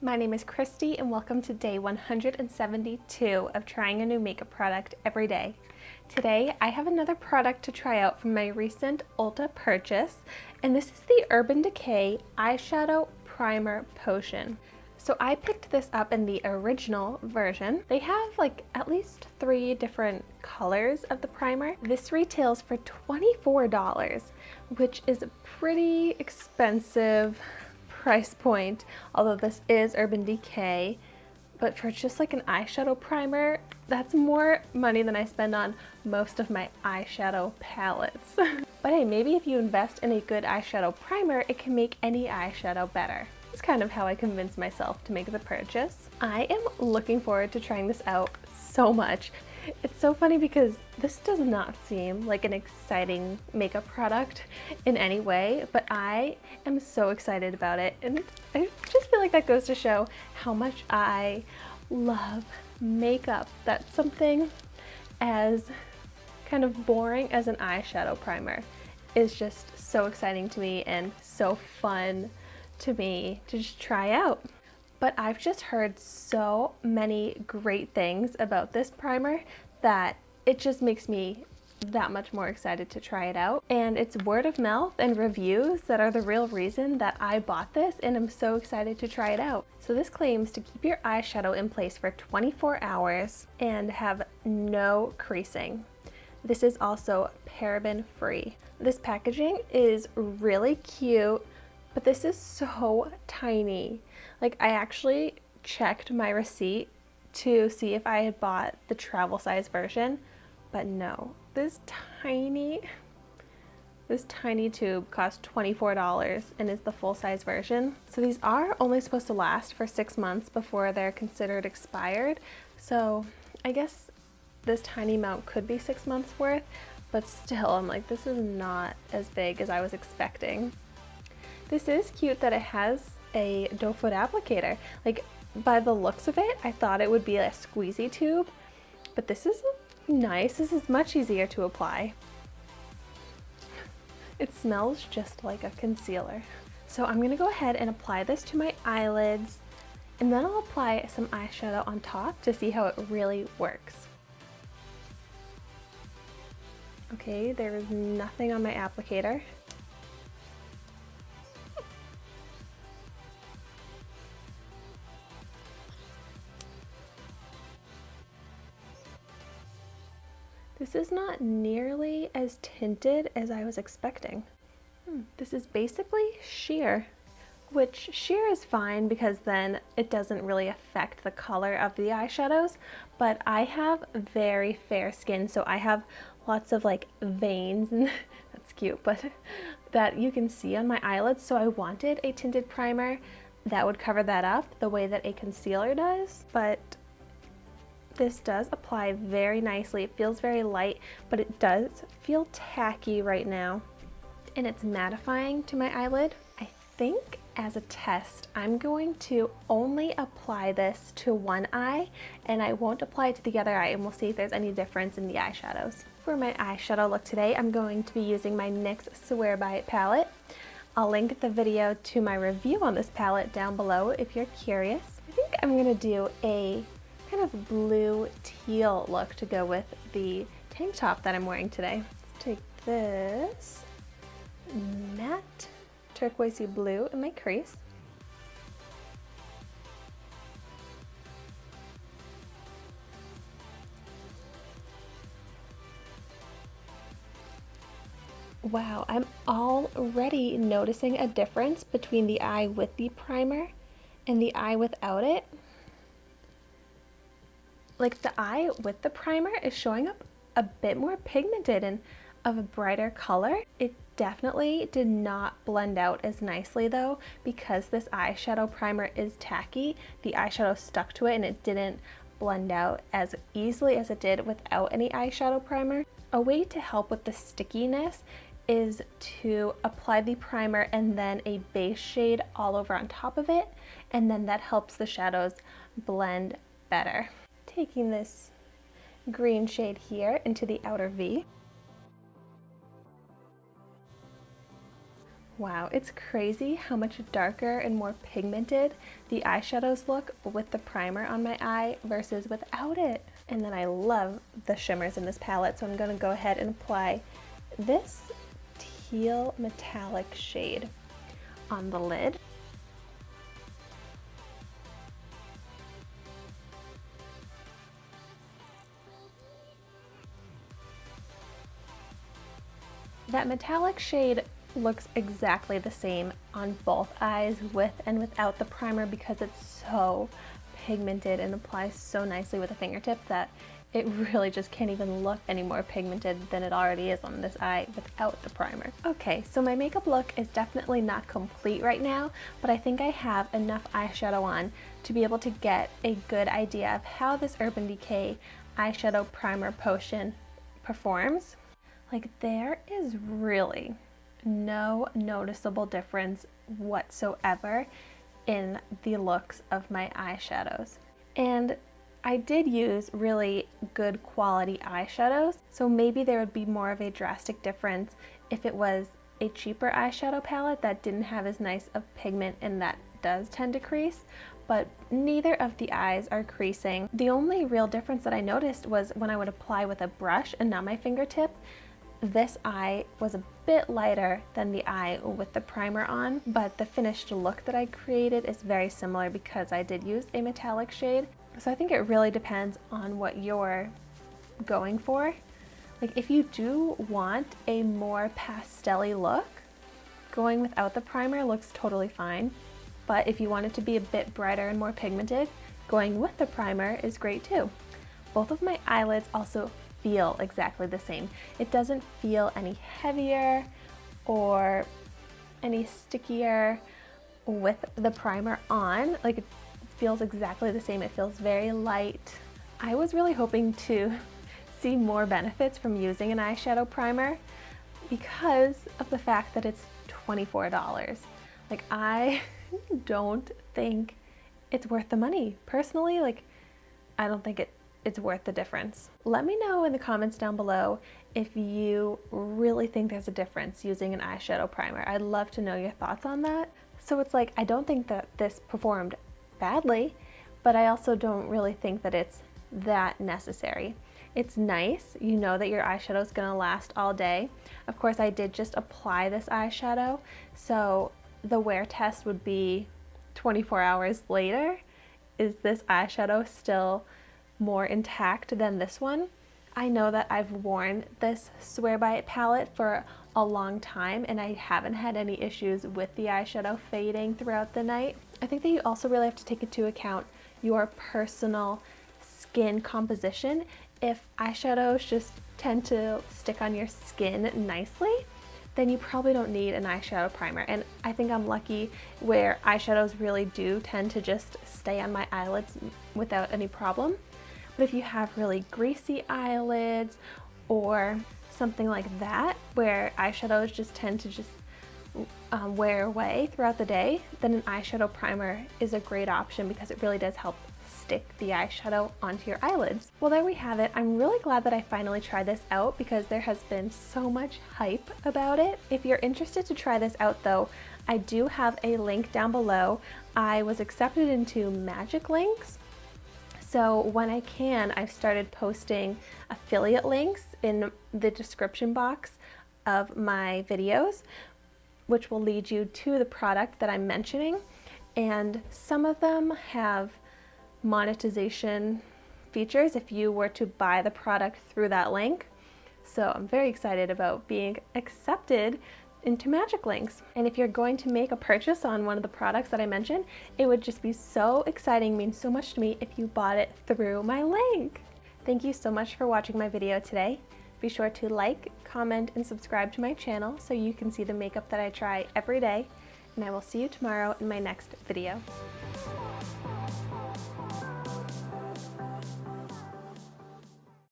My name is Christy and welcome to day 172 of trying a new makeup product every day. Today I have another product to try out from my recent Ulta purchase, and this is the Urban Decay Eyeshadow Primer Potion. So I picked this up in the original version. They have like at least 3 different colors of the primer. This retails for $24, which is a pretty expensive price point, although this is Urban Decay, but for just like an eyeshadow primer, that's more money than I spend on most of my eyeshadow palettes. But hey, maybe if you invest in a good eyeshadow primer, it can make any eyeshadow better. It's kind of how I convinced myself to make the purchase. I am looking forward to trying this out so much. It's so funny because this does not seem like an exciting makeup product in any way, but I am so excited about it, and I just feel like that goes to show how much I love makeup. That's something as kind of boring as an eyeshadow primer is just so exciting to me and so fun to me to just try out. But I've just heard so many great things about this primer that it just makes me that much more excited to try it out. And it's word of mouth and reviews that are the real reason that I bought this, and I'm so excited to try it out. So this claims to keep your eyeshadow in place for 24 hours and have no creasing. This is also paraben free. This packaging is really cute, but this is so tiny. Like, I actually checked my receipt to see if I had bought the travel size version, but no. This tiny tube cost $24 and is the full size version. So these are only supposed to last for 6 months before they're considered expired. So I guess this tiny amount could be 6 months worth, but still, I'm like, this is not as big as I was expecting. This is cute that it has a doe foot applicator. Like, by the looks of it, I thought it would be a squeezy tube, but this is nice. This is much easier to apply. It smells just like a concealer. So I'm gonna go ahead and apply this to my eyelids, and then I'll apply some eyeshadow on top to see how it really works. Okay, there is nothing on my applicator. This is not nearly as tinted as I was expecting. This is basically sheer, which sheer is fine because then it doesn't really affect the color of the eyeshadows, but I have very fair skin, so I have lots of like veins, and that's cute, but that you can see on my eyelids, so I wanted a tinted primer that would cover that up the way that a concealer does, but this does apply very nicely. It feels very light, but it does feel tacky right now. And it's mattifying to my eyelid. I think as a test, I'm going to only apply this to one eye, and I won't apply it to the other eye, and we'll see if there's any difference in the eyeshadows. For my eyeshadow look today, I'm going to be using my NYX Swear By It palette. I'll link the video to my review on this palette down below if you're curious. I think I'm gonna do a kind of blue teal look to go with the tank top that I'm wearing today. Let's take this matte turquoisey blue in my crease. Wow, I'm already noticing a difference between the eye with the primer and the eye without it. Like, the eye with the primer is showing up a bit more pigmented and of a brighter color. It definitely did not blend out as nicely though, because this eyeshadow primer is tacky. The eyeshadow stuck to it and it didn't blend out as easily as it did without any eyeshadow primer. A way to help with the stickiness is to apply the primer and then a base shade all over on top of it, and then that helps the shadows blend better. Taking this green shade here into the outer V. Wow, it's crazy how much darker and more pigmented the eyeshadows look with the primer on my eye versus without it. And then I love the shimmers in this palette, so I'm going to go ahead and apply this teal metallic shade on the lid. That metallic shade looks exactly the same on both eyes with and without the primer because it's so pigmented and applies so nicely with a fingertip that it really just can't even look any more pigmented than it already is on this eye without the primer. Okay, so my makeup look is definitely not complete right now, but I think I have enough eyeshadow on to be able to get a good idea of how this Urban Decay eyeshadow primer potion performs. Like, there is really no noticeable difference whatsoever in the looks of my eyeshadows. And I did use really good quality eyeshadows, so maybe there would be more of a drastic difference if it was a cheaper eyeshadow palette that didn't have as nice of pigment and that does tend to crease, but neither of the eyes are creasing. The only real difference that I noticed was when I would apply with a brush and not my fingertip. This eye was a bit lighter than the eye with the primer on, but the finished look that I created is very similar because I did use a metallic shade. So I think it really depends on what you're going for. Like, if you do want a more pastel-y look, going without the primer looks totally fine. But if you want it to be a bit brighter and more pigmented, going with the primer is great too. Both of my eyelids also feel exactly the same. It doesn't feel any heavier or any stickier with the primer on. Like, it feels exactly the same. It feels very light. I was really hoping to see more benefits from using an eyeshadow primer because of the fact that it's $24. Like, I don't think it's worth the money. Personally, like, I don't think it's worth the difference. Let me know in the comments down below if you really think there's a difference using an eyeshadow primer. I'd love to know your thoughts on that. So it's like, I don't think that this performed badly, but I also don't really think that it's that necessary. It's nice, you know that your eyeshadow is gonna last all day. Of course, I did just apply this eyeshadow, so the wear test would be 24 hours later. Is this eyeshadow still more intact than this one? I know that I've worn this Swear By It palette for a long time and I haven't had any issues with the eyeshadow fading throughout the night. I think that you also really have to take into account your personal skin composition. If eyeshadows just tend to stick on your skin nicely, then you probably don't need an eyeshadow primer. And I think I'm lucky where eyeshadows really do tend to just stay on my eyelids without any problem. But if you have really greasy eyelids or something like that, where eyeshadows just tend to just wear away throughout the day, then an eyeshadow primer is a great option because it really does help stick the eyeshadow onto your eyelids. Well, there we have it. I'm really glad that I finally tried this out because there has been so much hype about it. If you're interested to try this out though, I do have a link down below. I was accepted into Magic Links. So when I can, I've started posting affiliate links in the description box of my videos, which will lead you to the product that I'm mentioning. And some of them have monetization features if you were to buy the product through that link. So I'm very excited about being accepted into Magic Links. And if you're going to make a purchase on one of the products that I mentioned, it would just be so exciting, mean so much to me if you bought it through my link. Thank you so much for watching my video today. Be sure to like, comment, and subscribe to my channel so you can see the makeup that I try every day. And I will see you tomorrow in my next video.